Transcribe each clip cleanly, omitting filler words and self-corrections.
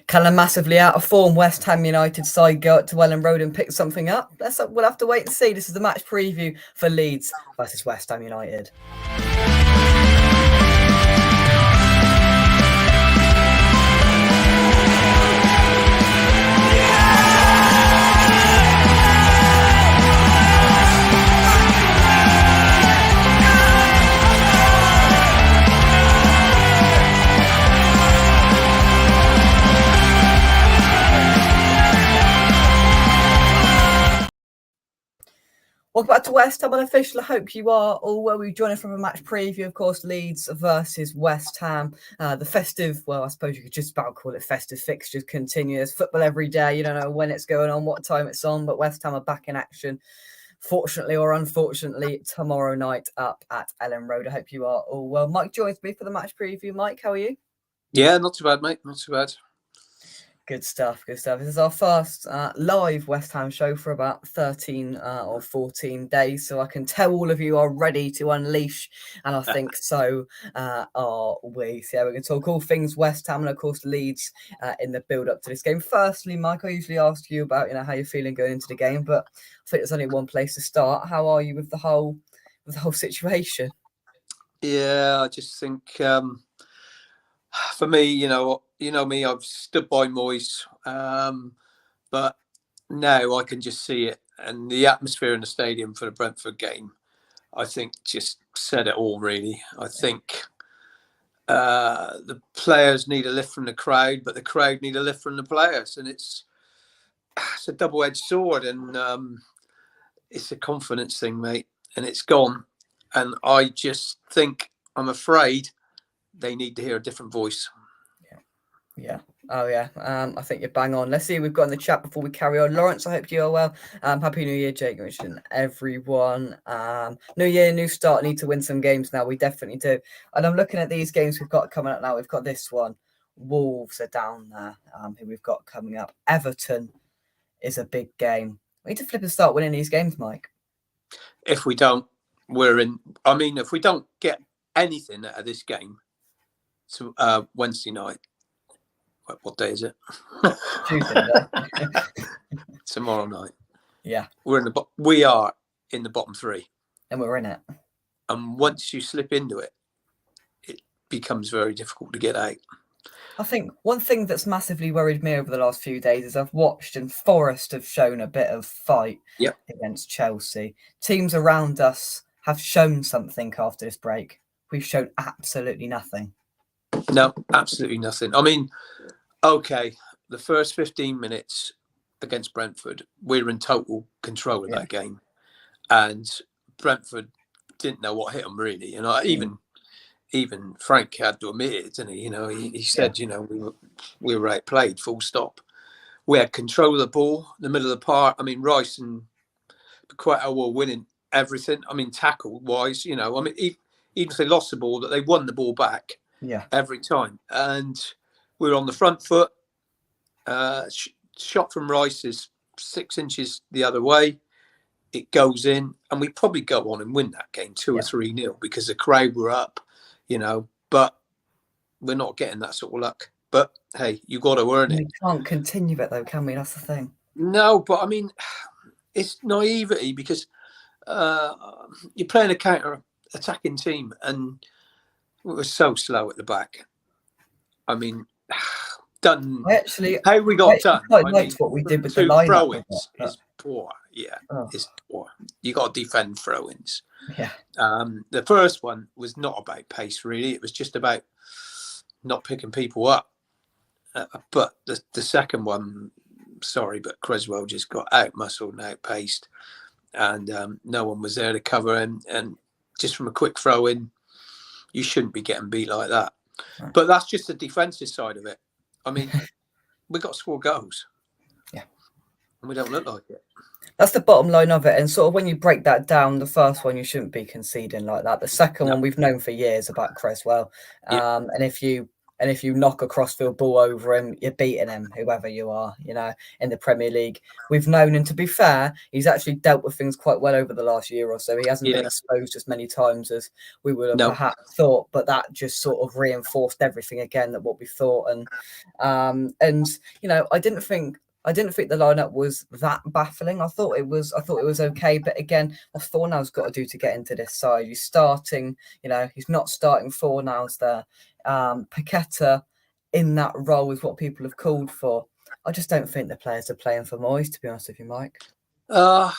Kind of massively out of form. West Ham United side go up to Ellen Road and pick something up. We'll have to wait and see. This is the match preview for Leeds versus West Ham United. Welcome back to West Ham Unofficial. I hope you are all well. We're joining from a match preview, of course, Leeds versus West Ham. The festive, well, I suppose you could just about call it festive fixtures continue. There's football every day. You don't know when it's going on, what time it's on, but West Ham are back in action, fortunately or unfortunately, tomorrow night up at Ellen Road. I hope you are all well. Mike joins me for the match preview. Mike, how are you? Yeah, not too bad, mate. Not too bad. Good stuff, good stuff. This is our first live West Ham show for about 13 or 14 days, so I can tell all of you are ready to unleash, and I think so are we. So yeah, we're going to talk all things West Ham and, of course, Leeds in the build-up to this game. Firstly, Mike, I usually ask you about how you're feeling going into the game, but I think there's only one place to start. How are you with the whole situation? Yeah, I just think for me, you know me, I've stood by Moyes, but now I can just see it, and the atmosphere in the stadium for the Brentford game, I think, just said it all. Really, I think the players need a lift from the crowd, but the crowd need a lift from the players, and it's a double-edged sword, and it's a confidence thing, mate, and it's gone, and I just think, I'm afraid, they need to hear a different voice. Yeah. Oh, yeah. I think you're bang on. Let's see what we've got in the chat before we carry on. Lawrence, I hope you are well. Happy New Year, Jake, and everyone. New year, new start. Need to win some games now. We definitely do. And I'm looking at these games we've got coming up now. We've got this one. Wolves are down there, who we've got coming up. Everton is a big game. We need to flip and start winning these games, Mike. If we don't, we're in. I mean, if we don't get anything out of this game, so Wednesday night. What day is it? Tuesday. Tomorrow night. Yeah. We are in the bottom three. And we're in it. And once you slip into it, it becomes very difficult to get out. I think one thing that's massively worried me over the last few days is I've watched, and Forest have shown a bit of fight against Chelsea. Teams around us have shown something after this break. We've shown absolutely nothing. No, absolutely nothing. I mean, okay, the first 15 minutes against Brentford, we were in total control of that game. And Brentford didn't know what hit them, really. And even Frank had to admit it, didn't he? He said, we were outplayed, full stop. We had control of the ball, the middle of the park. I mean, Rice and Paqueta were winning everything. I mean, tackle-wise, even if they lost the ball, that they won the ball back. Yeah, every time, and we were on the front foot. Shot from Rice is 6 inches the other way. It goes in, and we probably go on and win that game 2 or 3-0 because the crowd were up, But we're not getting that sort of luck. But hey, you got to earn it. We can't continue it though, can we? That's the thing. No, but I mean, it's naivety because you're playing a counter-attacking team, and we were so slow at the back. I mean, done. How we got done. I liked what we did with the lineup. Throw-ins is poor. Yeah, it's poor. You got to defend throw-ins. Yeah. The first one was not about pace, really. It was just about not picking people up. But the second one, sorry, but Creswell just got out-muscled and out-paced, and no one was there to cover him. And just from a quick throw-in, you shouldn't be getting beat like that. Right. But that's just the defensive side of it. I mean, we got to score goals. Yeah. And we don't look like it. That's the bottom line of it. And sort of when you break that down, the first one, you shouldn't be conceding like that. The second one, we've known for years about Creswell. And if you And if you knock a crossfield ball over him, you're beating him, whoever you are, in the Premier League. We've known, and to be fair, he's actually dealt with things quite well over the last year or so. He hasn't been Yeah. exposed as many times as we would have No. perhaps thought, but that just sort of reinforced everything again, that what we thought. And I didn't think the lineup was that baffling. I thought it was okay, but again, what Fornal's got to do to get into this side. He's starting, he's not starting Fornal's there. Paqueta in that role is what people have called for. I just don't think the players are playing for Moyes, to be honest with you, Mike. I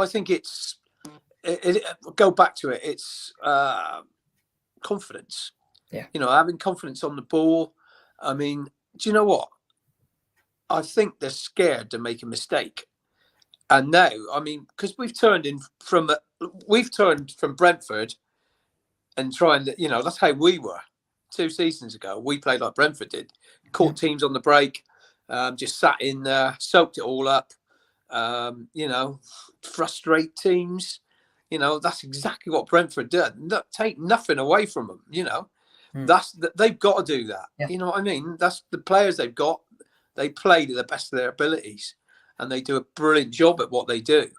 think go back to it. It's confidence. Yeah. Having confidence on the ball. I mean, do you know what? I think they're scared to make a mistake. And now, I mean, because we've turned from Brentford and trying to, that's how we were 2 seasons ago. We played like Brentford did, caught teams on the break, just sat in there, soaked it all up, frustrate teams. That's exactly what Brentford did. Take nothing away from them, they've got to do that. Yeah. You know what I mean? That's the players they've got. They play to the best of their abilities and they do a brilliant job at what they do.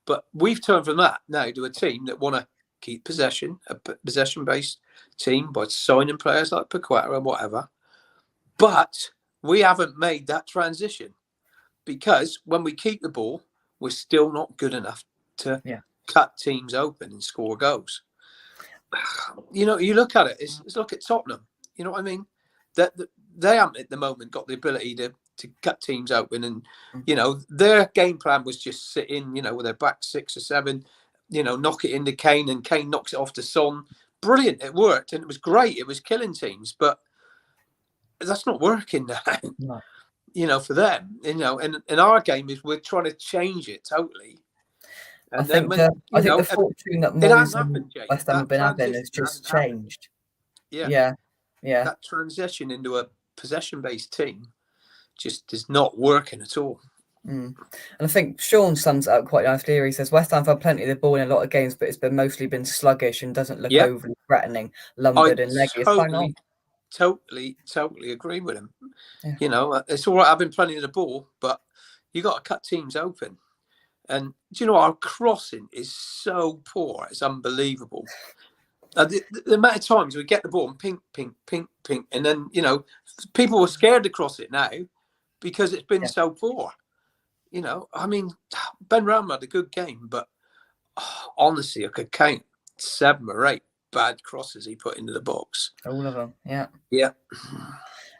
But we've turned from that now to a team that want to keep possession, a possession-based team by signing players like Paqueta and whatever. But we haven't made that transition because when we keep the ball, we're still not good enough to cut teams open and score goals. You look at it, it's look at Tottenham. You know what I mean? That they haven't at the moment got the ability to cut teams open, and their game plan was just sit in, with their back 6 or 7, knock it into Kane, and Kane knocks it off to Son. Brilliant, it worked, and it was great. It was killing teams, but that's not working now. No. For them, and our game is we're trying to change it totally. And I think the fortune that Moyes and West Ham have been having has just changed. Yeah. That transition into a possession-based team just is not working at all. And I think Sean sums it up quite nicely here. He says West Ham have had plenty of the ball in a lot of games, but it's mostly been sluggish and doesn't look overly threatening. Lombard and Leggy is bang on. Totally agree with him. Yeah. It's all right having plenty of the ball, but you got to cut teams open. And do you know, our crossing is so poor, it's unbelievable. The amount of times we get the ball and pink, pink, pink, pink, and then people were scared to cross it now because it's been so poor. I mean, Ben Ram had a good game, but honestly, I could count 7 or 8 bad crosses he put into the box. All of them, yeah.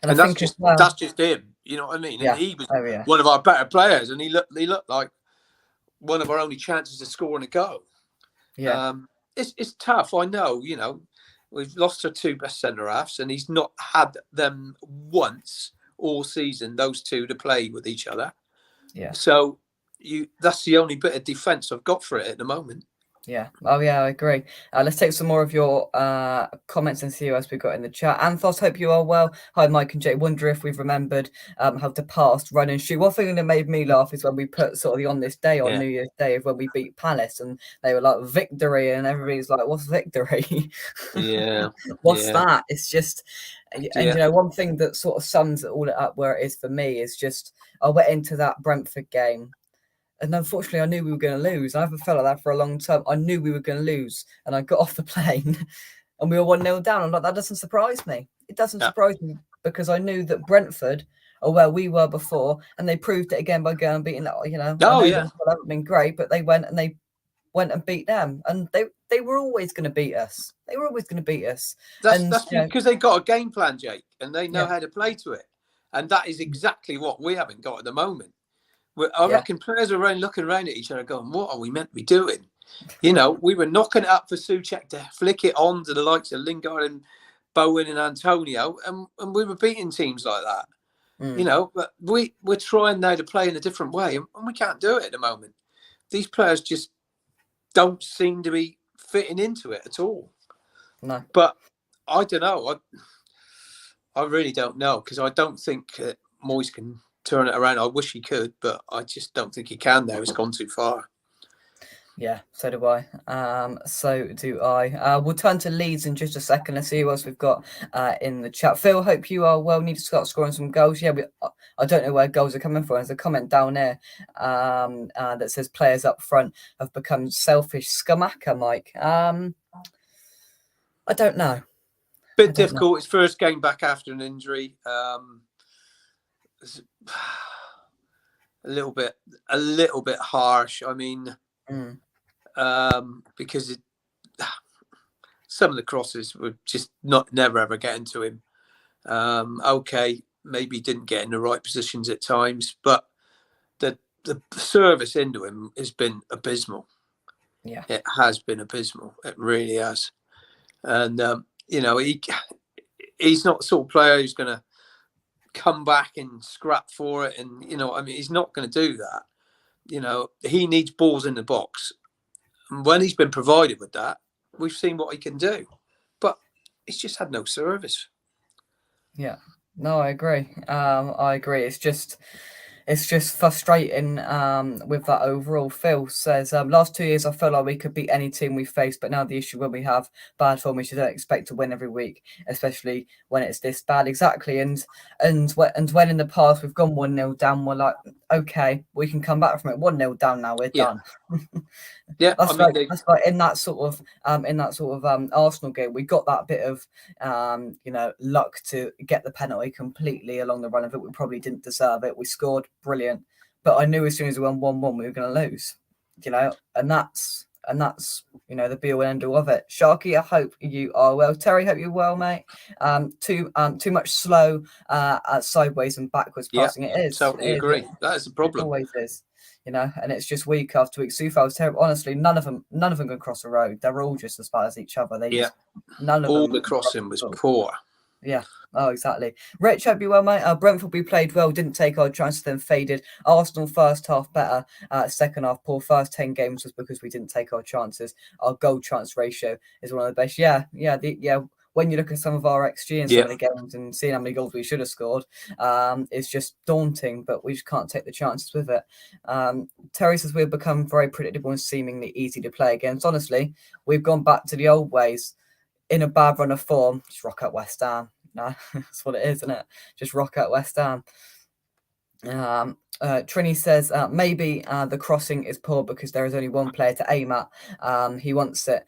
And that's just him. You know what I mean? Yeah. And he was one of our better players, and he looked like one of our only chances of scoring a goal. Yeah. It's tough. I know, we've lost our 2 best centre halves, and he's not had them once all season, those 2 to play with each other. Yeah. So that's the only bit of defence I've got for it at the moment. Yeah. Oh, yeah, I agree. Let's take some more of your comments and see who else we've got in the chat. Anthos, hope you are well. Hi, Mike and Jay. Wonder if we've remembered how to pass, run and shoot. One thing that made me laugh is when we put sort of the on this day, on New Year's Day, of when we beat Palace, and they were like, victory, and everybody's like, what's victory? Yeah. What's that? It's just, and one thing that sort of sums it all up where it is for me is just, I went into that Brentford game, and unfortunately, I knew we were going to lose. I haven't felt like that for a long time. I knew we were going to lose. And I got off the plane and we were 1-0 down. I'm like, that doesn't surprise me. It doesn't surprise me because I knew that Brentford are where we were before. And they proved it again by going and beating, I know they haven't been great, but they went and beat them. And they were always going to beat us. They were always going to beat us. That's because they got a game plan, Jake, and they know how to play to it. And that is exactly what we haven't got at the moment. I reckon players are looking around at each other going, what are we meant to be doing? We were knocking it up for Souček to flick it on to the likes of Lingard and Bowen and Antonio, and we were beating teams like that. But we're trying now to play in a different way, and we can't do it at the moment. These players just don't seem to be fitting into it at all. No. But I don't know. I really don't know, because I don't think Moyes can turn it around. I wish he could, but I just don't think he can now. It's gone too far. Yeah, so do I. So do I. We'll turn to Leeds in just a second. Let's see who else we've got in the chat. Phil, hope you are well. Need to start scoring some goals. Yeah, I don't know where goals are coming from. There's a comment down there that says players up front have become selfish. Skamaka, Mike. I don't know. I Bit don't know. difficult. His first game back after an injury. A little bit harsh. I mean, because some of the crosses were just never ever getting to him. Okay, maybe he didn't get in the right positions at times, but the service into him has been abysmal. Yeah. It has been abysmal. It really has. And he's not the sort of player who's going to come back and scrap for it. And he's not going to do that. He needs balls in the box. And when he's been provided with that, we've seen what he can do. But he's just had no service. Yeah. No, I agree. I agree. It's just frustrating with that overall. Phil says, last 2 years I felt like we could beat any team we faced, but now the issue when we have bad form is you don't expect to win every week, especially when it's this bad. Exactly. And when in the past we've gone 1-0 down, we're like, okay, we can come back from it. 1-0 down now, we're done. Yeah, That's like in that sort of Arsenal game, we got that bit of luck to get the penalty completely along the run of it. We probably didn't deserve it. We scored, brilliant, but I knew as soon as we won 1-1 we were going to lose. And that's the be all and end all of it. Sharky, I hope you are well. Terry, hope you're well, mate. Too much slow sideways and backwards passing. It is. Totally agree. That is the problem. It always is. And it's just week after week. Soufal was terrible. Honestly, none of them can cross a road. They're all just as bad as each other. None of all them. The crossing was poor. Yeah. Oh, exactly. Rich, hope you well, mate. Brentford, we played well, didn't take our chances, then faded. Arsenal first half better, second half poor. First 10 games was because we didn't take our chances. Our goal chance ratio is one of the best. Yeah. When you look at some of our XG in some of the games and seeing how many goals we should have scored, it's just daunting, but we just can't take the chances with it. Terry says we've become very predictable and seemingly easy to play against. Honestly, we've gone back to the old ways. In a bad run of form, just rock out West Ham. No, that's what it is, isn't it? Just rock out West Ham. Trini says maybe the crossing is poor because there is only one player to aim at. He wants it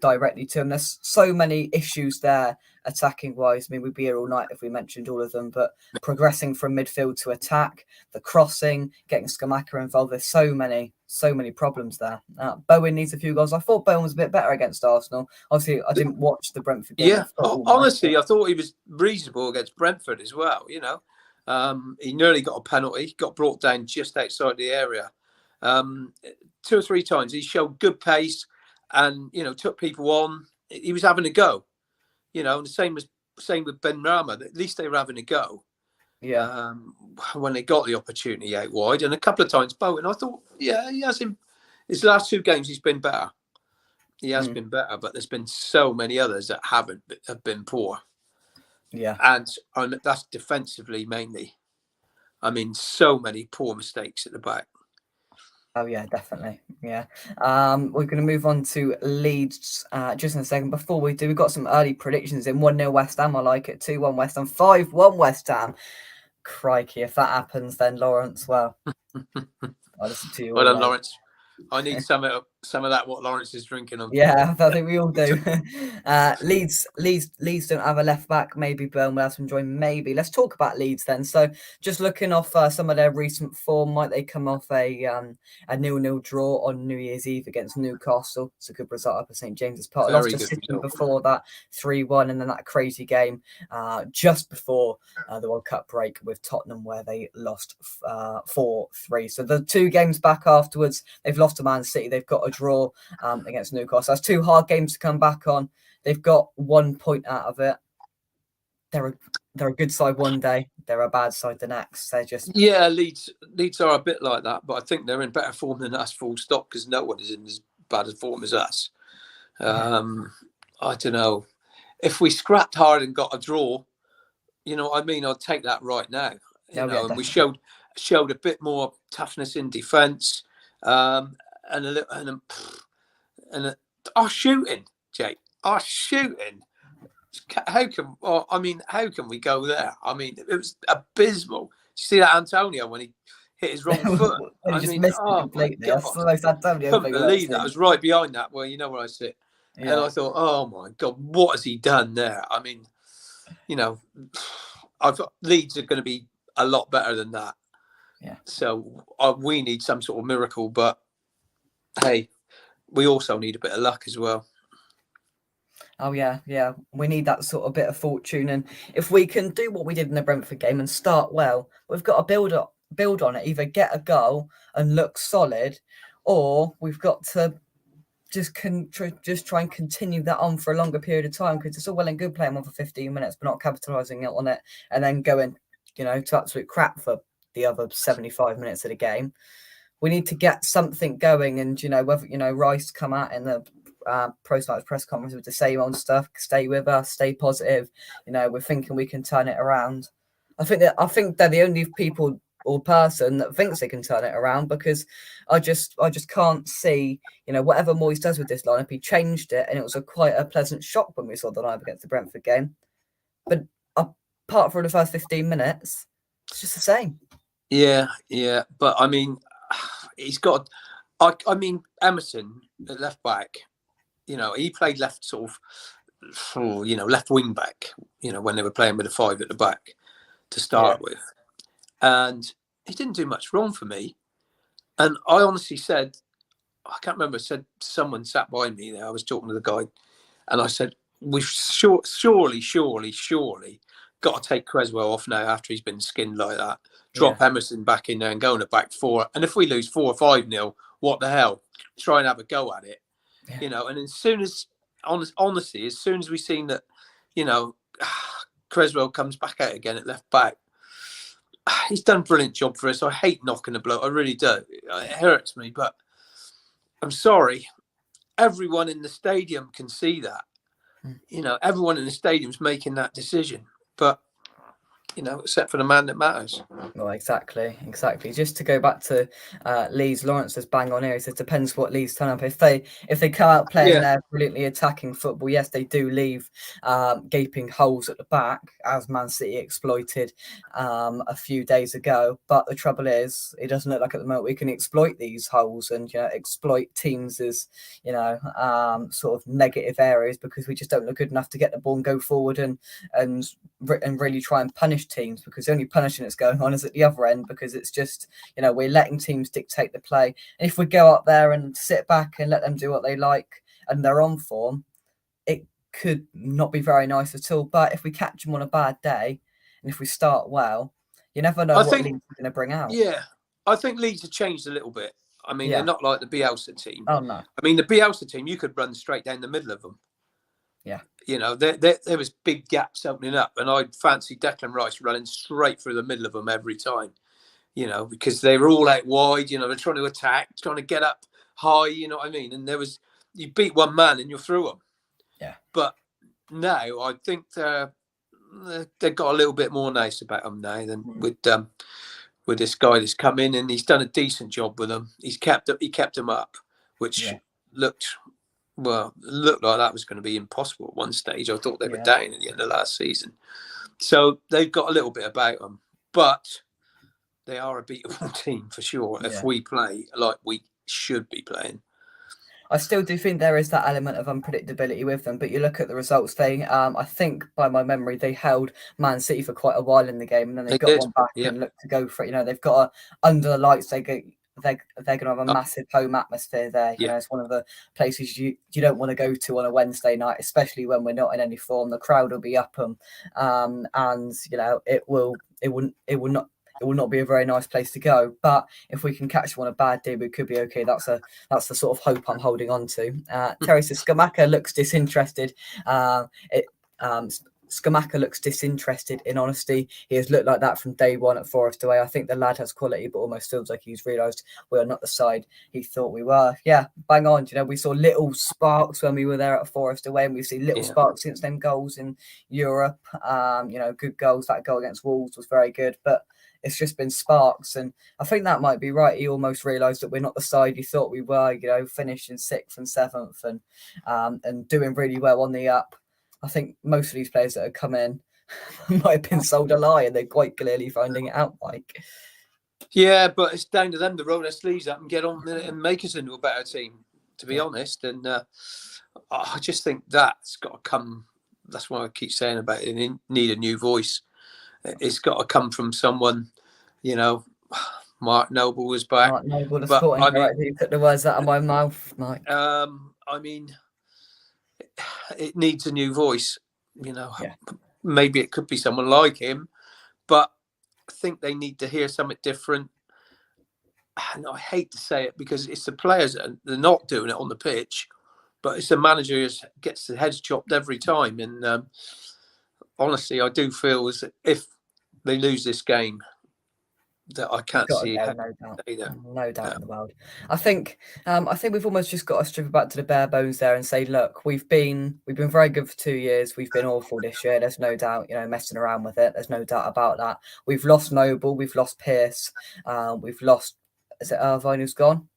directly to him. There's so many issues there attacking wise. I mean, we'd be here all night if we mentioned all of them, but progressing from midfield to attack, the crossing, getting Skamaka involved, there's so many problems there. Bowen needs a few goals. I thought Bowen was a bit better against Arsenal. Obviously, I didn't watch the Brentford game. Honestly, I thought he was reasonable against Brentford as well. He nearly got a penalty, got brought down just outside the area. 2 or 3 times he showed good pace and took people on. He was having a go. And the same with Ben Rama. At least they were having a go. Yeah. When they got the opportunity out wide, and a couple of times Bowen, I thought, he has him. His last 2 games, he's been better. He has been better, but there's been so many others that have been poor. Yeah, and that's defensively mainly. I mean, so many poor mistakes at the back. Oh yeah, definitely. Yeah. We're going to move on to Leeds just in a second. Before we do, we've got some early predictions in 1-0 West Ham. I like it. 2-1 West Ham. 5-1 West Ham. Crikey, if that happens, then Lawrence, well, I'll listen to you. Well done, Lawrence. I need some of that. What Lawrence is drinking on. Yeah, I think we all do. Leeds don't have a left back. Maybe Burnley will have some join. Maybe. Let's talk about Leeds then. So, just looking off some of their recent form, might they come off a 0-0 draw on New Year's Eve against Newcastle? It's a good result up at St James's Park. Lost to City before that, 3-1, and then that crazy game just before the World Cup break with Tottenham, where they lost 4-3. So the 2 games back afterwards, they've lost to Man City. They've got a draw against Newcastle. That's 2 hard games to come back on. They've got 1 point out of it. They're a good side one day. They're a bad side the next. They're just Leeds are a bit like that, but I think they're in better form than us. Full stop, because no one is in as bad a form as us. I don't know. If we scrapped hard and got a draw, I'd take that right now. And we showed a bit more toughness in defence. and a little and a, our shooting, Jake, our shooting. How can how can we go there? I mean, it was abysmal. Did you see that Antonio when he hit his wrong foot? When he I just mean, missed it oh my completely. That's God. the most Antonio Couldn't thing I've ever believe that. I seen. was right behind that. Well, you know where I sit. And Yeah, I thought, oh my God, what has he done there? I mean, you know, I've Leeds are going to be a lot better than that. yeah. So we need some sort of miracle. But hey, we also need a bit of luck as well. Oh yeah, yeah. We need that sort of bit of fortune, and if we can do what we did in the Brentford game and start well, we've got to build on it. Either get a goal and look solid, or we've got to just try and continue that on for a longer period of time, because it's all well and good playing on for 15 minutes but not capitalising on it, and then going, to absolute crap for the other 75 minutes of the game. We need to get something going, and whether Rice come out in the post-match press conference with the same old stuff. Stay with us, stay positive. We're thinking we can turn it around. I think they're the only people or person that thinks they can turn it around, because I just can't see, whatever Moyes does with this lineup. He changed it, and it was quite a pleasant shock when we saw the lineup against the Brentford game. But apart from the first 15 minutes, it's just the same. Yeah, yeah. But I mean, he's got. I mean, Emerson at left back. He played left sort of, left wing back. When they were playing with a 5 at the back to start with, and he didn't do much wrong for me. And I honestly said, I can't remember. Said someone sat by me there. I was talking to the guy, and I said, "We've surely got to take Creswell off now after he's been skinned like that. Drop Emerson back in there and go in the back 4. And if we lose 4 or 5-0, what the hell? Try and have a go at it, And as soon as, honestly, as soon as we seen that, Creswell comes back out again at left back, he's done a brilliant job for us. I hate knocking the bloke. I really do. It hurts me, but I'm sorry. Everyone in the stadium can see that. Everyone in the stadium's making that decision. But, except for the man that matters. Well, exactly. Just to go back to Leeds, Lawrence is bang on here. He says depends what Leeds turn up. If they come out playing their brilliantly attacking football, yes, they do leave gaping holes at the back, as Man City exploited a few days ago. But the trouble is, it doesn't look like at the moment we can exploit these holes and exploit teams as sort of negative areas, because we just don't look good enough to get the ball and go forward and really try and punish teams, because the only punishing that's going on is at the other end, because it's just we're letting teams dictate the play. And if we go up there and sit back and let them do what they like and they're on form, it could not be very nice at all. But if we catch them on a bad day, and if we start well, you never know what Leeds are going to bring out. Yeah, I think Leeds have changed a little bit. I mean, they're not like the Bielsa team. Oh no. I mean, the Bielsa team, you could run straight down the middle of them. Yeah. There was big gaps opening up, and I'd fancy Declan Rice running straight through the middle of them every time. Because they were all out wide. They're trying to attack, trying to get up high. You know what I mean? And you beat one man and you're through them. Yeah. But now I think they've got a little bit more nice about them now than with this guy that's come in, and he's done a decent job with them. He kept them up, which looked like that was going to be impossible at one stage. I thought they were down at the end of last season. So they've got a little bit about them, but they are a beatable team for sure if we play like we should be playing. I still do think there is that element of unpredictability with them, but you look at the results. I think by my memory, they held Man City for quite a while in the game, and then they got one back and looked to go for it. They've got under the lights. They're going to have a massive home atmosphere there. It's one of the places you don't want to go to on a Wednesday night, especially when we're not in any form. The crowd will be up them, and it will not be a very nice place to go. But if we can catch them on a bad day, we could be okay. That's the sort of hope I'm holding on to. Terry says Skamaka looks disinterested. Skamaka looks disinterested, in honesty. He has looked like that from day one at Forest away. I think the lad has quality, but almost feels like he's realised we are not the side he thought we were. Yeah, bang on. You know, we saw little sparks when we were there at Forest away, and we've seen little sparks since them goals in Europe. You know, good goals. That goal against Wolves was very good, but it's just been sparks. And I think that might be right. He almost realised that we're not the side he thought we were, you know, finishing 6th and 7th and doing really well on the up. I think most of these players that have come in might have been sold a lie, and they're quite clearly finding it out, Mike. Yeah, but it's down to them to roll their sleeves up and get on and make us into a better team, to be honest. And I just think that's got to come. That's why I keep saying about it. They need a new voice. It's got to come from someone, you know. Mark Noble was back. Mark Noble, the but sporting I mean, director, who took the words out of my mouth, Mike. I mean, it needs a new voice. You know, maybe it could be someone like him, but I think they need to hear something different. And I hate to say it because it's the players that they're not doing it on the pitch, but it's the manager who gets the heads chopped every time. And honestly, I do feel as if they lose this game, that I can't see how. No doubt in the world. I think we've almost just got to strip it back to the bare bones there and say, look, we've been very good for 2 years. We've been awful this year. There's no doubt, you know, messing around with it. There's no doubt about that. We've lost Noble. We've lost Pearce. We've lost. Is it Irvine who's gone?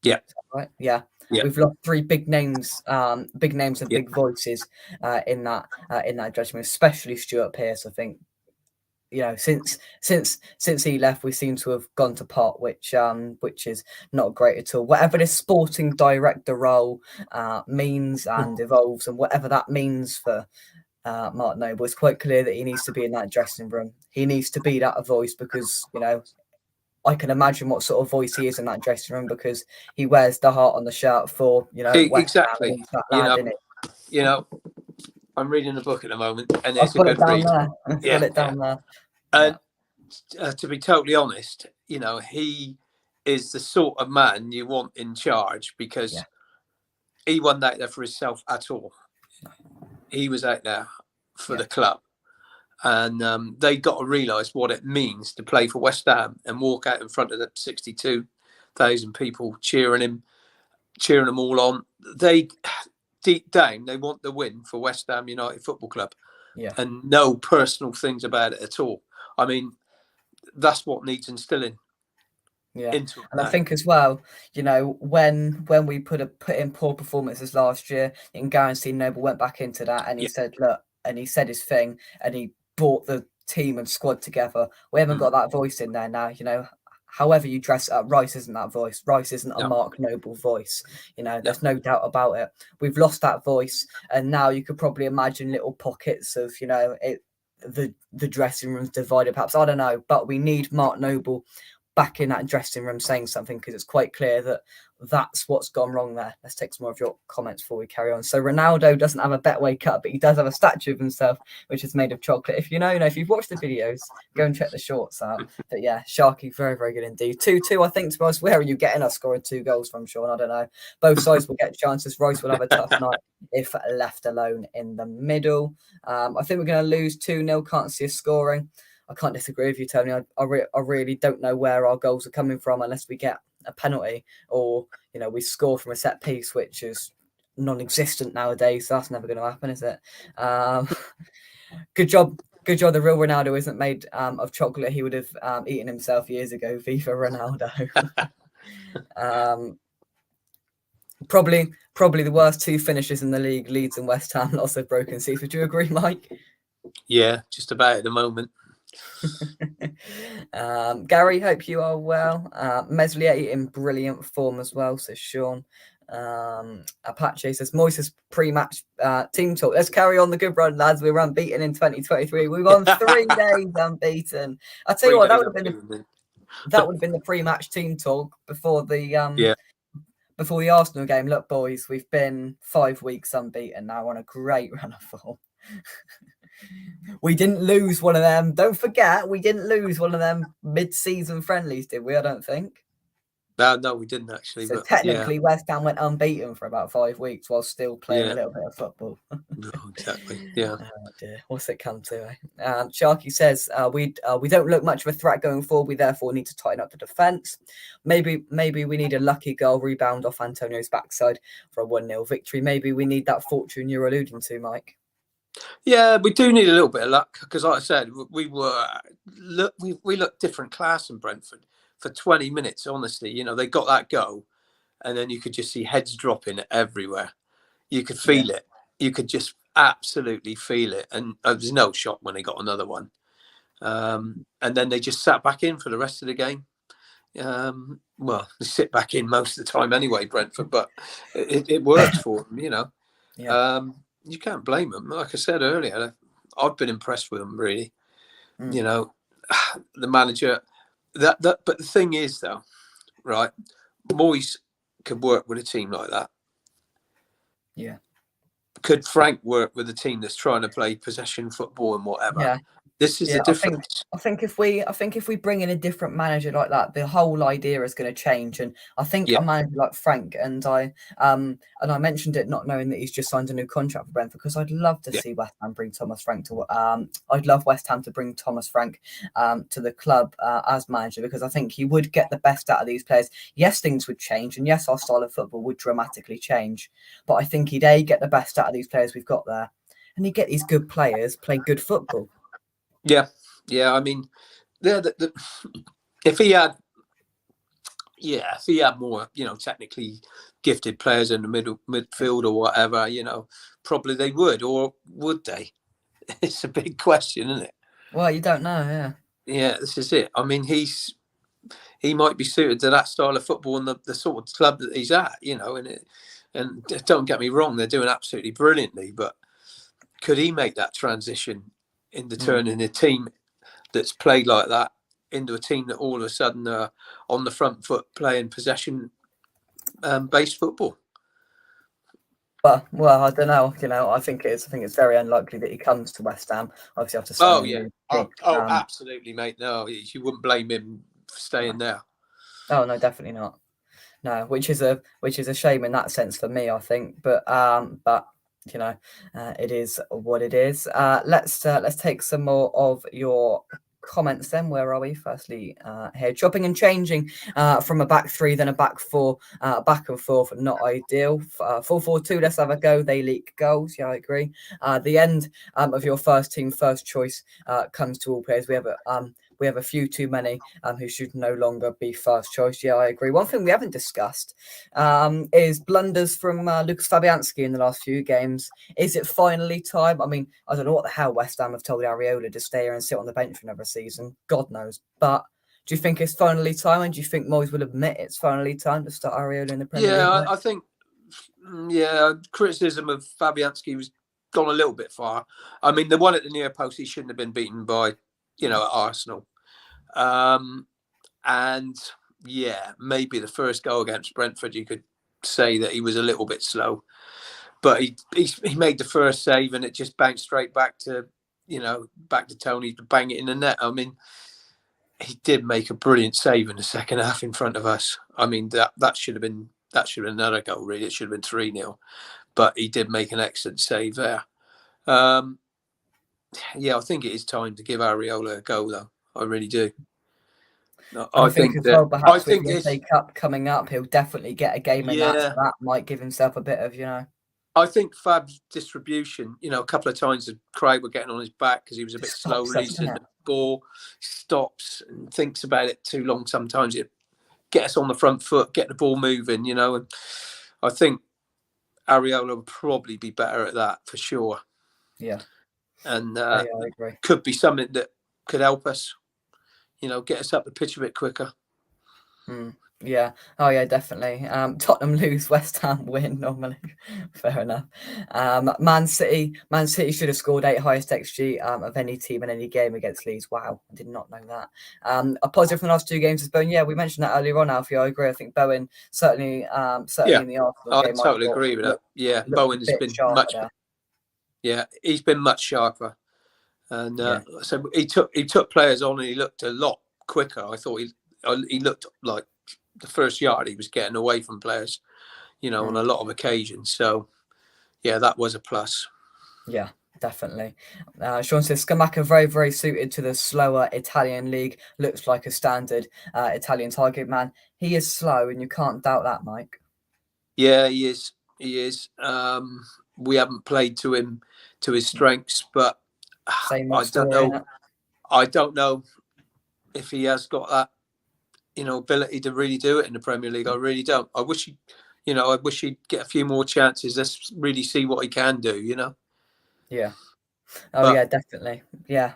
Yeah. Right. Yeah. We've lost 3 big names and big voices in that judgment, especially Stuart Pearce. I think, you know, since he left, we seem to have gone to pot, which is not great at all. Whatever this sporting director role means and evolves, and whatever that means for Mark Noble, it's quite clear that he needs to be in that dressing room. He needs to be that voice because, you know, I can imagine what sort of voice he is in that dressing room because he wears the heart on the shirt for, you know, exactly. Lad, you know, I'm reading a book at the moment, and it's a good read. I've got it down there. And to be totally honest, you know, he is the sort of man you want in charge because he wasn't out there for himself at all. He was out there for the club. And they got to realise what it means to play for West Ham and walk out in front of the 62,000 people cheering them all on. They, deep down, they want the win for West Ham United Football Club. And no personal things about it at all. I mean, that's what needs instilling. And I think as well, you know, when we put in poor performances last year, and guarantee Noble went back into that, and he said, look, and he said his thing, and he brought the team and squad together. We haven't got that voice in there now, you know. However you dress it up, Rice isn't that voice. Rice isn't a Mark Noble voice. You know, there's no doubt about it. We've lost that voice, and now you could probably imagine little pockets of, you know, the dressing rooms divided. Perhaps, I don't know, but we need Mark Noble back in that dressing room saying something, because it's quite clear that that's what's gone wrong there. Let's take some more of your comments before we carry on. So Ronaldo doesn't have a Betway cut, but he does have a statue of himself, which is made of chocolate. If you know, if you've watched the videos, go and check the shorts out. But yeah, Sharky, very, very good indeed. 2-2, I think, to be honest. Where are you getting us scoring 2 goals from, Sean? I don't know. Both sides will get chances. Rice will have a tough night if left alone in the middle. I think we're going to lose 2-0. Can't see us scoring. I can't disagree with you, Tony. I really don't know where our goals are coming from unless we get a penalty or, you know, we score from a set piece, which is non-existent nowadays. So that's never going to happen, is it? Good job. The real Ronaldo isn't made of chocolate. He would have eaten himself years ago. Viva Ronaldo. Probably the worst 2 finishes in the league, Leeds and West Ham, lots of broken seats. Would you agree, Mike? Yeah, just about at the moment. Gary, hope you are well. Meslier in brilliant form as well, says Sean. Apache says Moises pre-match team talk. Let's carry on the good run, lads. We were unbeaten in 2023. We've gone 3 days unbeaten. I tell you what, that would have been the pre-match team talk before the before the Arsenal game. Look, boys, we've been 5 weeks unbeaten now on a great run of form. We didn't lose one of them. Don't forget, we didn't lose one of them mid-season friendlies, did we? I don't think. No, we didn't actually, So but yeah, technically, West Ham went unbeaten for about 5 weeks while still playing a yeah, little bit of football. no, exactly, yeah. Oh dear, what's it come to? Eh? Sharky says we don't look much of a threat going forward. We therefore need to tighten up the defence. Maybe we need a lucky goal rebound off Antonio's backside for a 1-0 victory. Maybe we need that fortune you're alluding to, Mike. Yeah, we do need a little bit of luck because, like I said, we looked different class in Brentford for 20 minutes. Honestly, they got that goal, and then you could just see heads dropping everywhere. You could Yeah. feel it. You could just absolutely feel it, and there was no shock when they got another one. And then they just sat back in for the rest of the game. Well, they sit back in most of the time anyway, Brentford, but it worked for them. Yeah. You can't blame them. Like I said earlier, I've been impressed with them, really. Mm. The manager. But the thing is, though, right? Moyes could work with a team like that. Yeah. Could Frank work with a team that's trying to play possession football and whatever? Yeah. This is Yeah, the difference. I think if we bring in a different manager like that, the whole idea is going to change. And I think Yeah, a manager like Frank, and I mentioned it not knowing that he's just signed a new contract for Brentford, because I'd love to yeah, see West Ham bring Thomas Frank to I'd love West Ham to bring Thomas Frank to the club as manager, because I think he would get the best out of these players. Yes, things would change, and yes, our style of football would dramatically change, but I think he'd get the best out of these players we've got there, and he'd get these good players play good football. yeah, yeah. I mean, if he had, if he had more, technically gifted players in the midfield or whatever, probably they would, or would they? It's a big question, isn't it? Well, you don't know, yeah. Yeah, this is it. I mean, he might be suited to that style of football and the sort of club that he's at, and don't get me wrong, they're doing absolutely brilliantly, but could he make that transition into turning a team that's played like that into a team that all of a sudden are on the front foot playing possession based football? Well, I don't know. I think it's very unlikely that he comes to West Ham. Obviously, after Oh signing a yeah. new Oh, big. absolutely, mate. No, you wouldn't blame him for staying there. Oh no, definitely not. No, which is a shame in that sense for me, I think. But it is what it is. Let's take some more of your comments then. Where are we? Firstly, here, chopping and changing from a back three, then a back four, back and forth, not ideal. 4-4-2, let's have a go. They leak goals. Yeah, I agree. The end of your first team, first choice comes to all players. We have a few too many who should no longer be first choice. Yeah, I agree. One thing we haven't discussed is blunders from Lucas Fabianski in the last few games. Is it finally time? I mean, I don't know what the hell West Ham have told Areola to stay here and sit on the bench for another season. God knows. But do you think it's finally time? And do you think Moyes will admit it's finally time to start Areola in the Premier League? Yeah, I think, criticism of Fabianski was gone a little bit far. I mean, the one at the near post, he shouldn't have been beaten by, at Arsenal. And yeah, maybe the first goal against Brentford, you could say that he was a little bit slow, but he made the first save and it just bounced straight back to Tony to bang it in the net. I mean, he did make a brilliant save in the second half in front of us. I mean, that should have been another goal, really. It should have been 3-0, but he did make an excellent save there. I think it is time to give Areola a go, though. I really do. And I think as well, perhaps with the FA it's Cup coming up, he'll definitely get a game in that. So yeah. that might give himself a bit of, I think Fab's distribution, a couple of times the crowd were getting on his back because he was a bit slow releasing the ball, stops and thinks about it too long. Sometimes it gets us on the front foot, get the ball moving, and I think Areola would probably be better at that for sure. Yeah. And I agree. could be something that could help us, get us up the pitch a bit quicker. Yeah. Oh, yeah, definitely. Tottenham lose, West Ham win normally. Fair enough. Man City should have scored 8 highest XG of any team in any game against Leeds. Wow, I did not know that. A positive from the last 2 games is Bowen. Yeah, we mentioned that earlier on, Alfie. I agree. I think Bowen certainly in the Arsenal game. I totally agree with that. Yeah, Bowen's been much. Yeah, he's been much sharper, and so he took players on and he looked a lot quicker. I thought he looked like the first yard, he was getting away from players, on a lot of occasions. So, yeah, that was a plus. Yeah, definitely. Sean says Scamacca very, very suited to the slower Italian league. Looks like a standard Italian target man. He is slow, and you can't doubt that, Mike. Yeah, he is. He is. We haven't played to his strengths, but Same I old don't story, know. innit? I don't know if he has got that, ability to really do it in the Premier League. I really don't. I wish he'd get a few more chances. Let's really see what he can do. Yeah. Oh, But yeah, definitely. Yeah,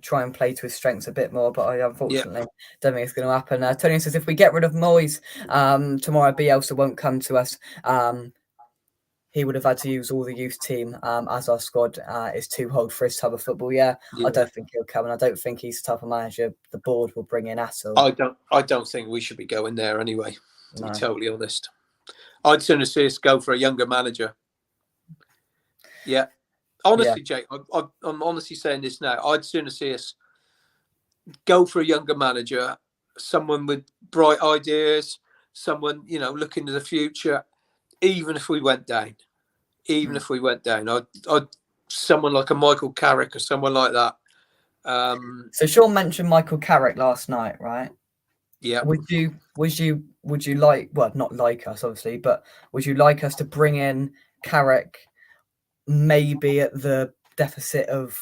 try and play to his strengths a bit more, but I yeah, unfortunately don't think it's going to happen. Tony says if we get rid of Moyes tomorrow, Bielsa won't come to us. He would have had to use all the youth team as our squad is too old for his type of football. Yeah, I yeah. don't think he'll come, and I don't think he's the type of manager the board will bring in at all. I don't think we should be going there anyway. To be No. totally honest, I'd sooner see us go for a younger manager. Yeah, honestly, Jake, I'm honestly saying this now. I'd sooner see us go for a younger manager, someone with bright ideas, someone looking to the future. Even if we went down, I'd someone like a Michael Carrick or someone like that. So Sean mentioned Michael Carrick last night, right? Yeah. Would you like, well, not like us obviously, but would you like us to bring in Carrick maybe at the deficit of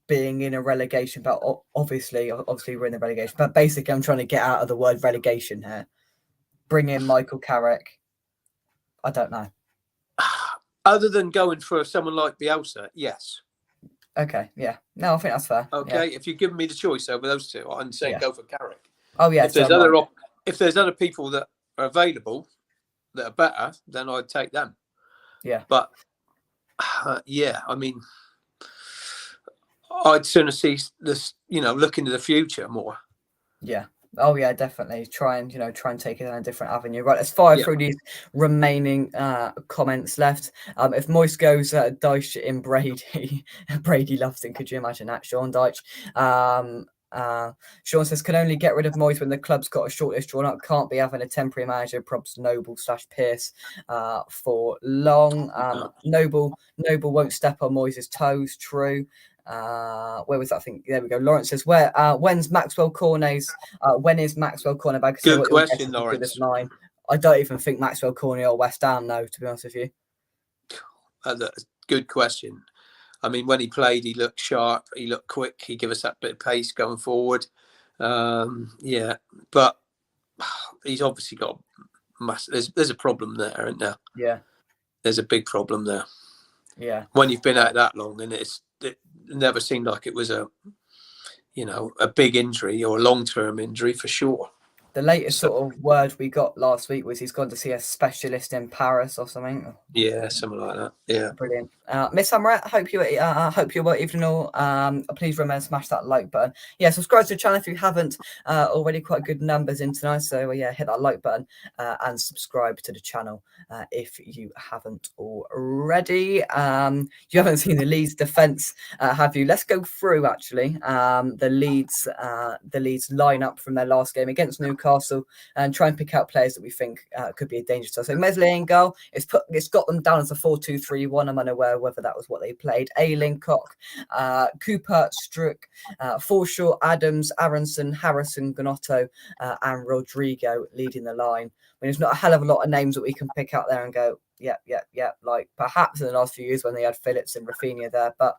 being in a relegation? But obviously we're in the relegation. But basically, I'm trying to get out of the word relegation here. Bring in Michael Carrick. I don't know. Other than going for someone like Bielsa, yes. Okay, yeah. No, I think that's fair. Okay, Yeah. if you're giving me the choice over those two, I'm saying go for Carrick. Oh yeah. If there's other people that are available that are better, then I'd take them. Yeah. But yeah, I mean, I'd sooner see this, look into the future more. Yeah. Oh yeah, definitely. Try and take it on a different avenue. Right, let's fire through these remaining comments left. If Moyes goes Dyche in Brady, Brady loves it. Could you imagine that, Sean Dyche? Sean says can only get rid of Moyes when the club's got a shortlist drawn up. Can't be having a temporary manager. Probs Noble/Pierce for long. Noble won't step on Moyes' toes. True. Where was that thing? There we go. Lawrence says, when's Maxwell Cornet's when is Maxwell Cornet back? Good question, Lawrence. Mine. I don't even think Maxwell Cornet or West Ham, though, to be honest with you. Good question. I mean, when he played, he looked sharp, he looked quick, he gave us that bit of pace going forward. Yeah, but he's obviously got there's a problem there, isn't there? Yeah. There's a big problem there. Yeah. When you've been out that long, and it never seemed like it was a big injury or a long-term injury for sure. The latest sort of word we got last week was he's gone to see a specialist in Paris or something. Yeah, something like that. Yeah, brilliant. Miss Hamrat, hope you were evening all. Please remember to smash that like button. Yeah, subscribe to the channel if you haven't already. Quite good numbers in tonight, so yeah, hit that like button and subscribe to the channel if you haven't already. You haven't seen the Leeds defence, have you? Let's go through actually the Leeds lineup from their last game against Newcastle and try and pick out players that we think could be a danger to us. So Mesley in goal. It's got them down as a 4-2-3-1. I'm unaware whether that was what they played. Ayling, Koch, Cooper, Struck, Forshaw, Adams, Aronson, Harrison, Gnotto, and Rodrigo leading the line. I mean, there's not a hell of a lot of names that we can pick out there and go, yeah. Like perhaps in the last few years when they had Phillips and Rafinha there, but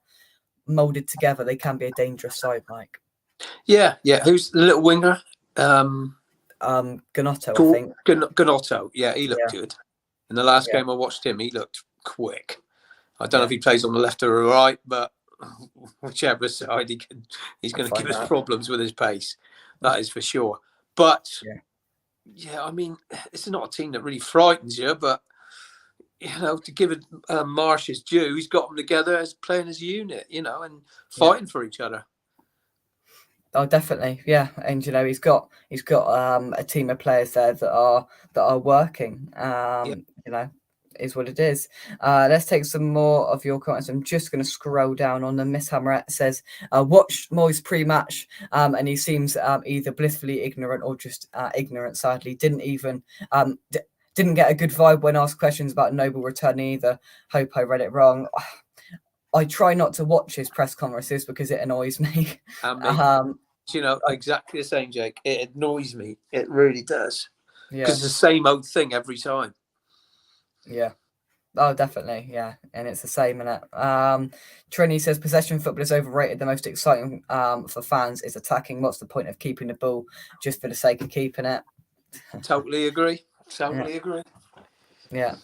molded together, they can be a dangerous side, Mike. Yeah. Who's the little winger? Gnotto, I think. Gnotto. Yeah, he looked good. In the last game I watched him, he looked quick. I don't know if he plays on the left or the right, but whichever side he's going to give us problems with his pace. That is for sure. But yeah, I mean, it's not a team that really frightens you, but to give it Marsh his due, he's got them together as playing as a unit, and fighting for each other. Oh, definitely, yeah, and he's got a team of players there that are working. is what it is. Let's take some more of your comments. I'm just going to scroll down on them. Miss Hammerette says, watched Moyes pre-match, and he seems either blissfully ignorant or just ignorant, sadly. Didn't get a good vibe when asked questions about Noble returning either. Hope I read it wrong. I try not to watch his press conferences because it annoys me. Exactly the same, Jake. It annoys me. It really does. Because it's the same old thing every time. Yeah. Oh, definitely. Yeah. And it's the same in it. Trini says possession football is overrated. The most exciting for fans is attacking. What's the point of keeping the ball just for the sake of keeping it? Totally agree. Agree. Yeah.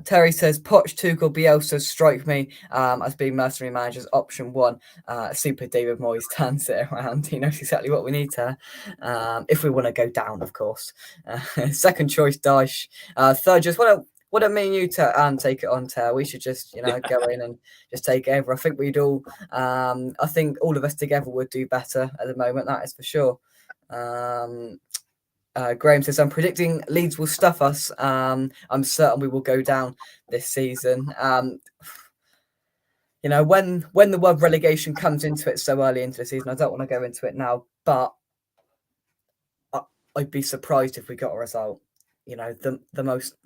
Terry says Poch, Tuchel, Bielsa strike me as being mercenary managers option one. Super David Moyes turns it around. He knows exactly what we need to, if we want to go down, of course. Second choice, Dyche. Third, just what I mean you to take it on, Ter. We should just go in and just take it over. I think we'd all. I think all of us together would do better at the moment. That is for sure. Graham says, I'm predicting Leeds will stuff us. I'm certain we will go down this season. When the word relegation comes into it so early into the season, I don't want to go into it now, but I'd be surprised if we got a result. The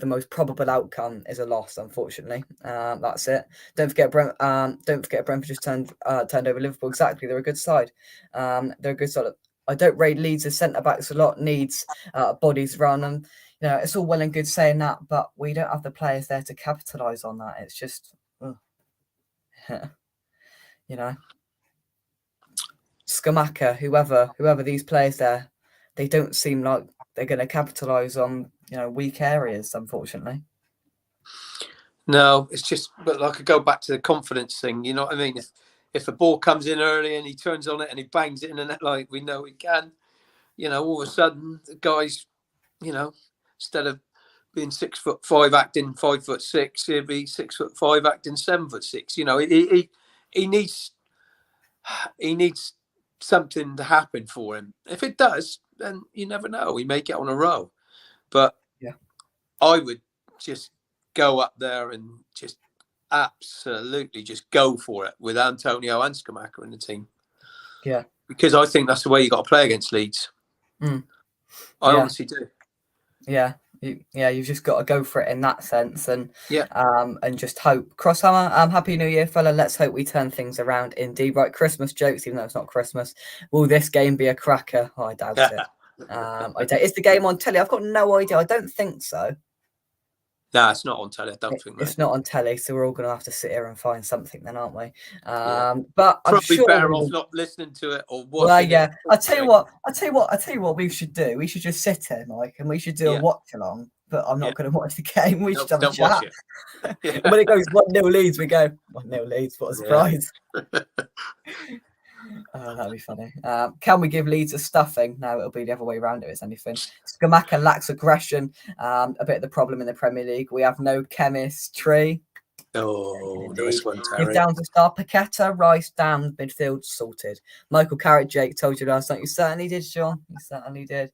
most probable outcome is a loss, unfortunately. That's it. Don't forget Brentford just turned over Liverpool. Exactly, they're a good side. They're a good side. I don't rate Leeds as centre backs a lot. Needs bodies around them. It's all well and good saying that, but we don't have the players there to capitalise on that. It's just, Skamaka, whoever these players there, they don't seem like they're going to capitalise on weak areas, unfortunately. No, it's just, but I could go back to the confidence thing. You know what I mean? If the ball comes in early and he turns on it and he bangs it in the net like we know he can, all of a sudden the guys, instead of being 6'5" acting 5'6", he'll be 6'5" acting 7'6". He needs something to happen for him. If it does, then you never know. We may get on a roll. But yeah, I would just go up there and just absolutely just go for it with Antonio and Skamaka in the team. Yeah. Because I think that's the way you got to play against Leeds. I honestly do. Yeah. You've just got to go for it in that sense, and yeah, and just hope. Crosshammer, Happy New Year, fella. Let's hope we turn things around. Indeed, right? Christmas jokes, even though it's not Christmas. Will this game be a cracker? Oh, I doubt it. Is the game on telly? I've got no idea. I don't think so. No, it's not on telly. I don't think it's not on telly, so we're all going to have to sit here and find something then, aren't we? But I'm sure better off not listening to it or watching. Well, yeah. I tell you what we should do. We should just sit here, Mike, and we should do a watch along. But I'm not going to watch the game. We should have a chat. And when it goes 1-0 Leeds, we go 1-0 Leeds. What a surprise! That'd be funny. Can we give Leeds a stuffing? No, it'll be the other way around if it's anything. Skamaka lacks aggression. A bit of the problem in the Premier League. We have no chemistry. Oh, nice one, Terry. Give down to star. Paqueta, Rice, down, midfield, sorted. Michael Carrot, Jake told you last night. You certainly did, Sean. You certainly did.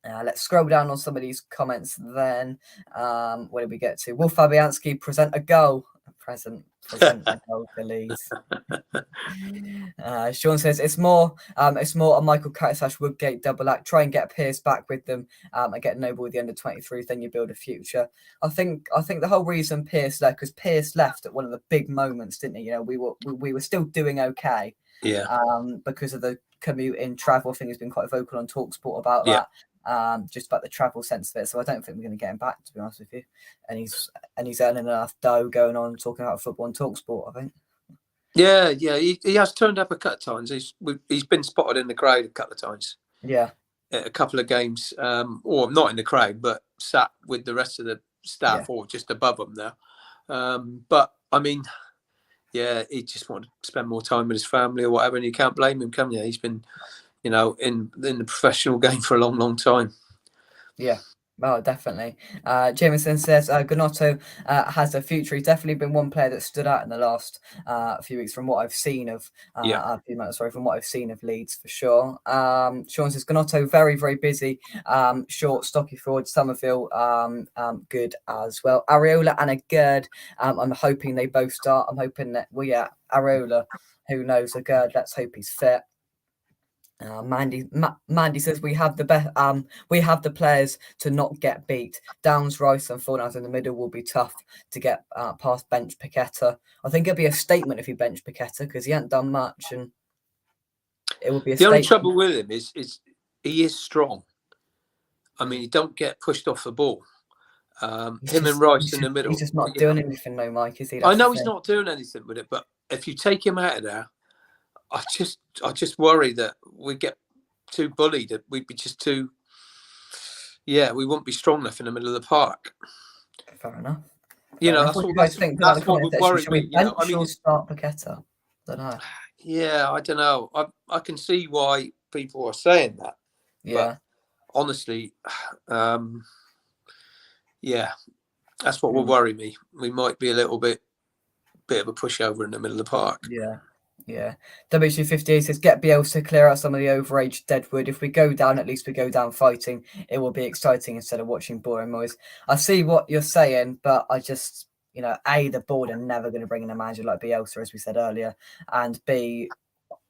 Let's scroll down on some of these comments then. Where did we get to? Will Fabianski present a goal? Present a goal for Leeds. Sean says it's more a Michael Carrot / Woodgate double act. Try and get Pierce back with them and get Noble with the under 23s. Then you build a future. I think the whole reason Pierce left, because Pierce left at one of the big moments, didn't he? We were still doing okay. Yeah. Because of the commute in travel. I think he's been quite vocal on TalkSport about that. Just about the travel sense of it. So I don't think we're going to get him back, to be honest with you. And he's earning enough dough going on talking about football and TalkSport, I think. Yeah. He has turned up a couple of times. He's been spotted in the crowd a couple of times. Yeah. At a couple of games, or not in the crowd, but sat with the rest of the staff or just above them there. But I mean, he just wanted to spend more time with his family or whatever, and you can't blame him, can you? He's been, in the professional game for a long, long time. Yeah. Oh, definitely. Jameson says Gnotto has a future. He's definitely been one player that stood out in the last few weeks from what I've seen of Yeah. from what I've seen of Leeds for sure. Sean says Gnotto very, very busy. Short, stocky forward. Somerville good as well. Areola and a Gerd. I'm hoping they both start. I'm hoping that Areola, who knows, a Gerd, let's hope he's fit. Mandy says we have the best. We have the players to not get beat. Downs, Rice, and Fornals in the middle will be tough to get past bench Paqueta. I think it'd be a statement if he bench Paqueta because he hasn't done much, and it would be a The only statement. trouble with him is he is strong. I mean, he don't get pushed off the ball. Him and Rice in the middle. He's just not doing anything, no, Mike. Is he? I know he's not doing anything with it, but if you take him out of there, I just worry that we get too bullied. That we'd be just too. Yeah, we wouldn't be strong enough in the middle of the park. Fair enough. That's what what you guys think. That's what would worry Should me. we bench or start Paqueta? I don't know. Yeah, I don't know. I can see why people are saying that. Yeah. But honestly, yeah, that's what will worry me. We might be a little bit of a pushover in the middle of the park. Yeah. Yeah. WC58 says get Bielsa, clear out some of the overage deadwood. If we go down, at least we go down fighting. It will be exciting instead of watching boring noise. I see what you're saying, but I just, the board are never going to bring in a manager like Bielsa, as we said earlier, and B,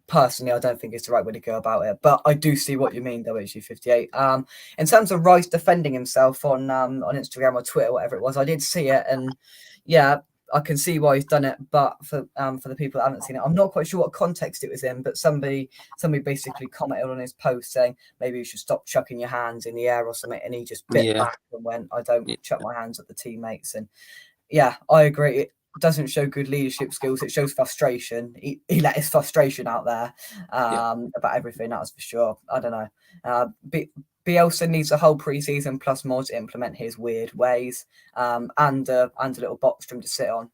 personally, I don't think it's the right way to go about it, but I do see what you mean, WG58. In terms of Rice defending himself on Instagram or Twitter, whatever it was, I did see it, and yeah, I can see why he's done it. But for the people that haven't seen it, I'm not quite sure what context it was in. But somebody basically commented on his post saying maybe you should stop chucking your hands in the air or something, and he just bit back and went, "I don't chuck my hands at the teammates." And yeah, I agree. It doesn't show good leadership skills. It shows frustration. He let his frustration out there about everything. That's for sure. I don't know. Bielsa needs a whole preseason plus more to implement his weird ways, and a little box for him to sit on.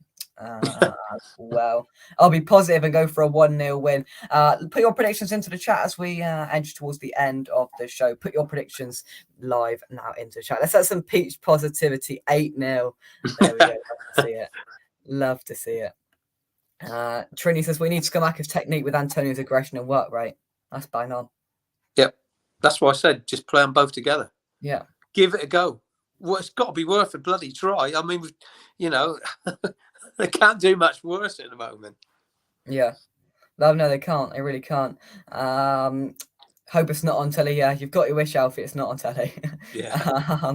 Well, I'll be positive and go for a 1-0 win. Put your predictions into the chat as we edge towards the end of the show. Put your predictions live now into the chat. Let's have some peach positivity. 8-0. There we go. Love to see it. Love to see it. Trini says we need to come back with technique with Antonio's aggression and work rate. That's bang on. Yep. That's what I said. Just play them both together. Yeah. Give it a go. Well, it's got to be worth a bloody try. I mean, they can't do much worse at the moment. Yeah. No, they can't. They really can't. Hope it's not on telly. Yeah, you've got your wish, Alfie. It's not on telly. Yeah.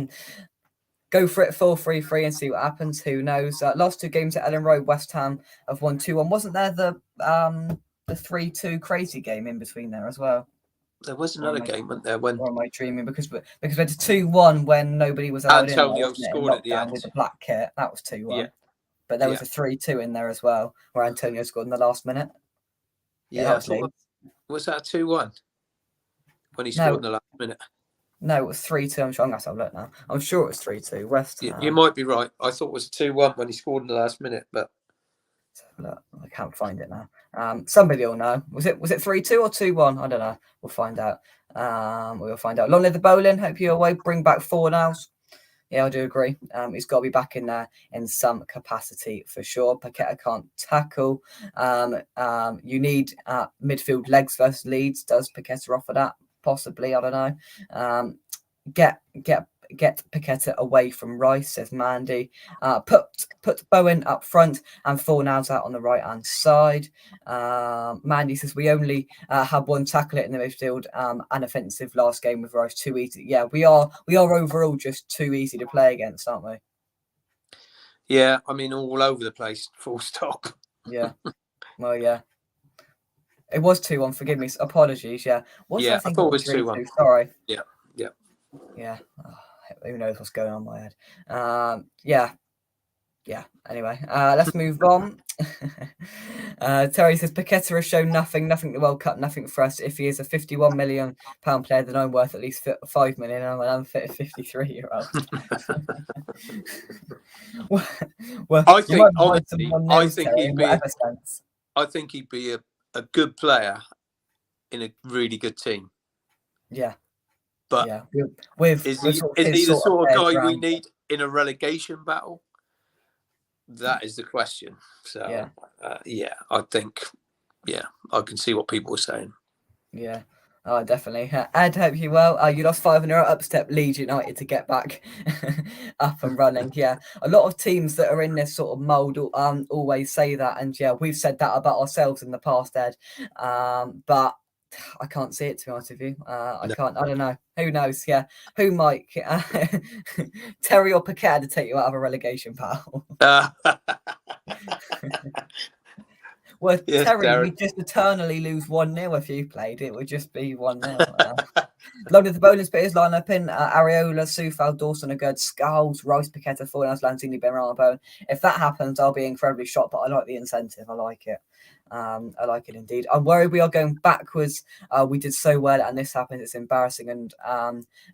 Go for it 4-3-3 and see what happens. Who knows? Last 2 games at Ellen Road, West Ham have won 2-1. Wasn't there the 3-2 crazy game in between there as well? There was another game, wasn't there? When or am I dreaming? Because we had a 2-1 when nobody was allowed Antonio in. scored at the end with the black kit. That was 2-1. Yeah. But there was a 3-2 in there as well, where Antonio scored in the last minute. Yeah, was that 2-1 when he scored in the last minute? No, it was 3-2. I'm sure I'm going to have a look now. I'm sure it was 3-2. West Ham. You might be right. I thought it was 2-1 when he scored in the last minute, but look, I can't find it now. Somebody will know. Was it 3-2 or 2-1? I don't know. We'll find out. We'll find out. Long live the bowling. Hope you're away. Bring back Fornals. Yeah, I do agree. He's got to be back in there in some capacity for sure. Paqueta can't tackle. You need midfield legs versus Leeds. Does Paqueta offer that? Possibly. I don't know. Get Paqueta away from Rice, says Mandy. Put Bowen up front and Fornals out on the right hand side. Mandy says we only had one tackle in the midfield and offensive last game with Rice. Too easy. Yeah, we are overall just too easy to play against, aren't we? Yeah, I mean all over the place. Full stop. Yeah. Well, yeah. It was 2-1. Forgive me. Apologies. Yeah. I thought it was 2-1. Sorry. Yeah. Oh, who knows what's going on in my head? Yeah. Anyway, let's move on. Terry says Paqueta has shown nothing at the World Cup, nothing for us. If he is a £51 million player, then I'm worth at least £5 million. And I'm an unfit 53-year-old. well, I think honestly, I think he'd be a good player in a really good team. Yeah. But yeah, with is with he sort of is his he the sort of sort of players guy we around. need in a relegation battle? That is the question. Yeah, So yeah, I think I can see what people are saying. yeah. Oh, definitely. Ed, hope you well. You lost 5-0 up step Leeds United to get back up and running. Yeah, a lot of teams that are in this sort of mould always say that, and yeah, we've said that about ourselves in the past, Ed. But I can't see it, to be honest with you. I No. can't. I don't know. Who knows? Yeah, who might? Terry or Paquet to take you out of a relegation battle. Well, Yes, Terry, Derek. we just eternally lose 1-0 if you played. It would just be 1-0. Long as the bowling spitters line up in Areola, Soufal, Dawson are good. Skulls, Rice, Paqueta, Fornals, Lanzini, Benrahma, Bone. If that happens, I'll be incredibly shocked, but I like the incentive. I like it. I like it indeed. I'm worried we are going backwards. We did so well, and this happens. It's embarrassing and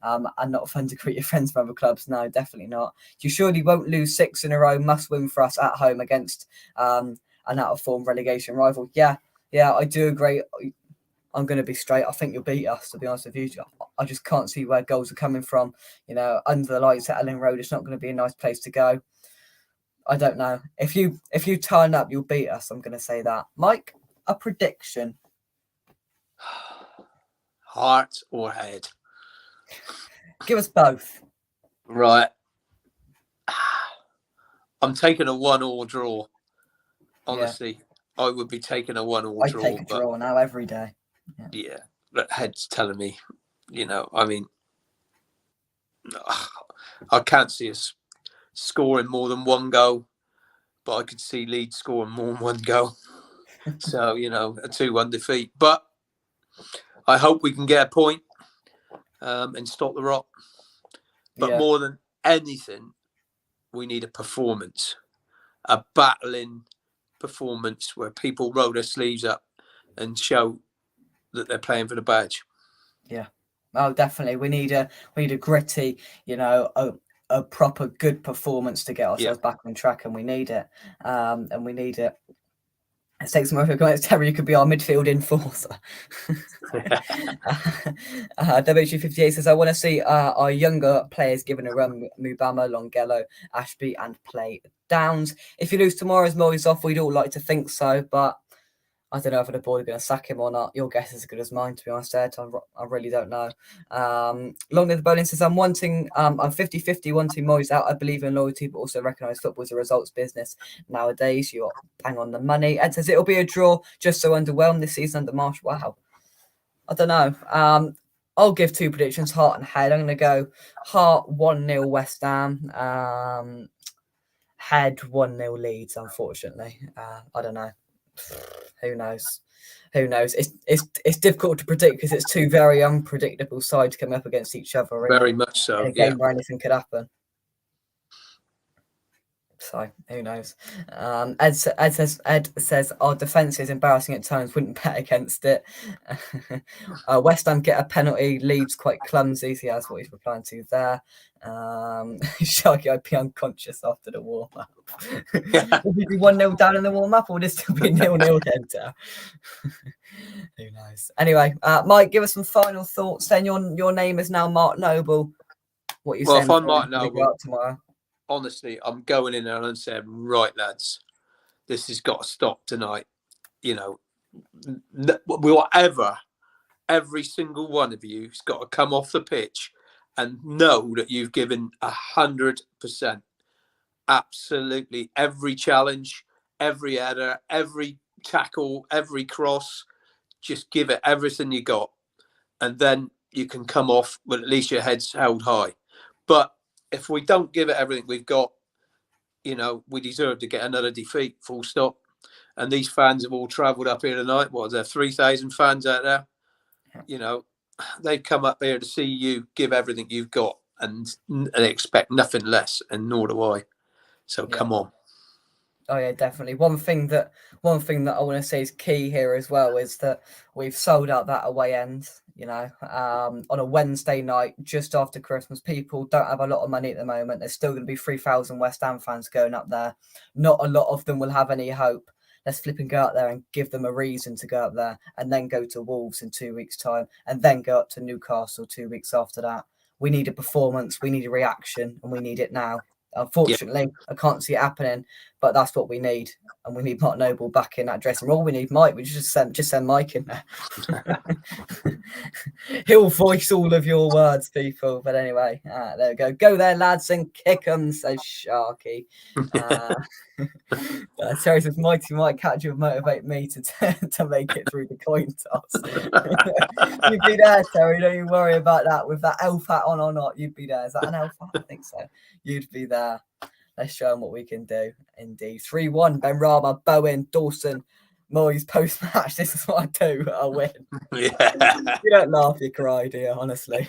not fun to greet your friends from other clubs. No, definitely not. You surely won't lose 6 in a row. Must win for us at home against an out of form relegation rival. Yeah, I do agree. I'm going to be straight. I think you'll beat us, to be honest with you. I just can't see where goals are coming from. Under the lights at Ellen Road, it's not going to be a nice place to go. I don't know. If you turn up, you'll beat us. I'm going to say that. Mike, a prediction. Heart or head? Give us both. Right. I'm taking a 1-1 draw. Honestly, I would be taking a 1-1 I draw. take a draw now every day. Yeah, but head's telling me, I mean, I can't see us scoring more than one goal, but I could see Leeds scoring more than one goal. So, a 2-1 defeat. But I hope we can get a point and stop the rot. But more than anything, we need a performance, a battling performance where people roll their sleeves up and show that they're playing for the badge. Yeah. Oh, definitely. We need a gritty, a proper good performance to get ourselves back on track, and we need it. Let's take some more comments. Terry, you could be our midfield enforcer. WG58 says, I want to see our younger players given a run. Mubama, Longello, Ashby, and Play Downs. If you lose tomorrow's Moyes off, we'd all like to think so, but I don't know if the board are going to sack him or not. Your guess is as good as mine, to be honest, Ed. I really don't know. Long live the bowling says, I'm 50-50 wanting Moyes out. I believe in loyalty, but also recognise football is a results business nowadays. You're bang on the money. Ed says, it'll be a draw, just so underwhelmed this season under Marsh. Wow. I don't know. I'll give two predictions, Heart and Head. I'm going to go Heart 1-0 West Ham. Head 1-0 Leeds, unfortunately. I don't know. Who knows? It's difficult to predict because it's two very unpredictable sides coming up against each other Very much so. in a game where anything could happen. So who knows? Ed says our defence is embarrassing at times. Wouldn't bet against it. West Ham get a penalty. Leeds quite clumsy. So that's what he's replying to there. Sharky, I'd be unconscious after the warm up. Would we be 1-0 down in the warm up, or would it still be 0-0 down? Who knows? Anyway, Mike, give us some final thoughts. Then your name is now Mark Noble. What are you saying? If I'm Mark Noble, tomorrow. Honestly, I'm going in there and saying, right, lads, this has got to stop tonight. Every single one of you has got to come off the pitch and know that you've given 100%. Absolutely every challenge, every header, every tackle, every cross, just give it everything you got. And then you can come off, but at least your head's held high. But if we don't give it everything we've got, we deserve to get another defeat, full stop. And these fans have all travelled up here tonight. What is there, 3,000 fans out there? They've come up here to see you give everything you've got and expect nothing less, and nor do I. So come on. Oh yeah, definitely. One thing that I want to say is key here as well is that we've sold out that away end. On a Wednesday night just after Christmas, people don't have a lot of money at the moment. There's still going to be 3,000 West Ham fans going up there. Not a lot of them will have any hope. Let's flip and go out there and give them a reason to go up there, and then go to Wolves in 2 weeks' time, and then go up to Newcastle 2 weeks after that. We need a performance, we need a reaction, and we need it now. Unfortunately, I can't see it happening, but that's what we need. And we need Mark Noble back in that dressing room. All we need Mike. We just send Mike in there. He'll voice all of your words, people. But anyway, there we go. Go there, lads, and kick 'em, says Sharky. Terry says, Mighty might catch you and motivate me to make it through the coin toss. You'd be there, Terry. Don't you worry about that. With that elf hat on or not, you'd be there. Is that an elf hat? I think so. You'd be there. Let's show them what we can do. Indeed. 3-1. Benrahma, Bowen, Dawson, Moyes post-match. This is what I do. I win. Yeah. You don't laugh, you cry, do you? Honestly.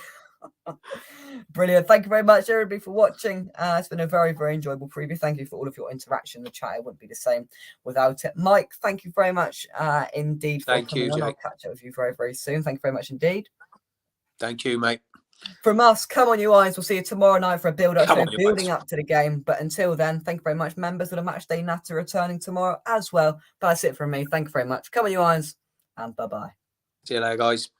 Brilliant. Thank you very much, everybody, for watching. It's been a very, very enjoyable preview. Thank you for all of your interaction in the chat. It wouldn't be the same without it. Mike, thank you very much indeed for coming on. I'll catch up with you very, very soon. Thank you very much indeed. Thank you, mate. From us, come on, you eyes. We'll see you tomorrow night for a build-up show, building up to the game. But until then, thank you very much. Members of the Matchday Natter returning tomorrow as well. But that's it from me. Thank you very much. Come on, you eyes, and bye-bye. See you later, guys.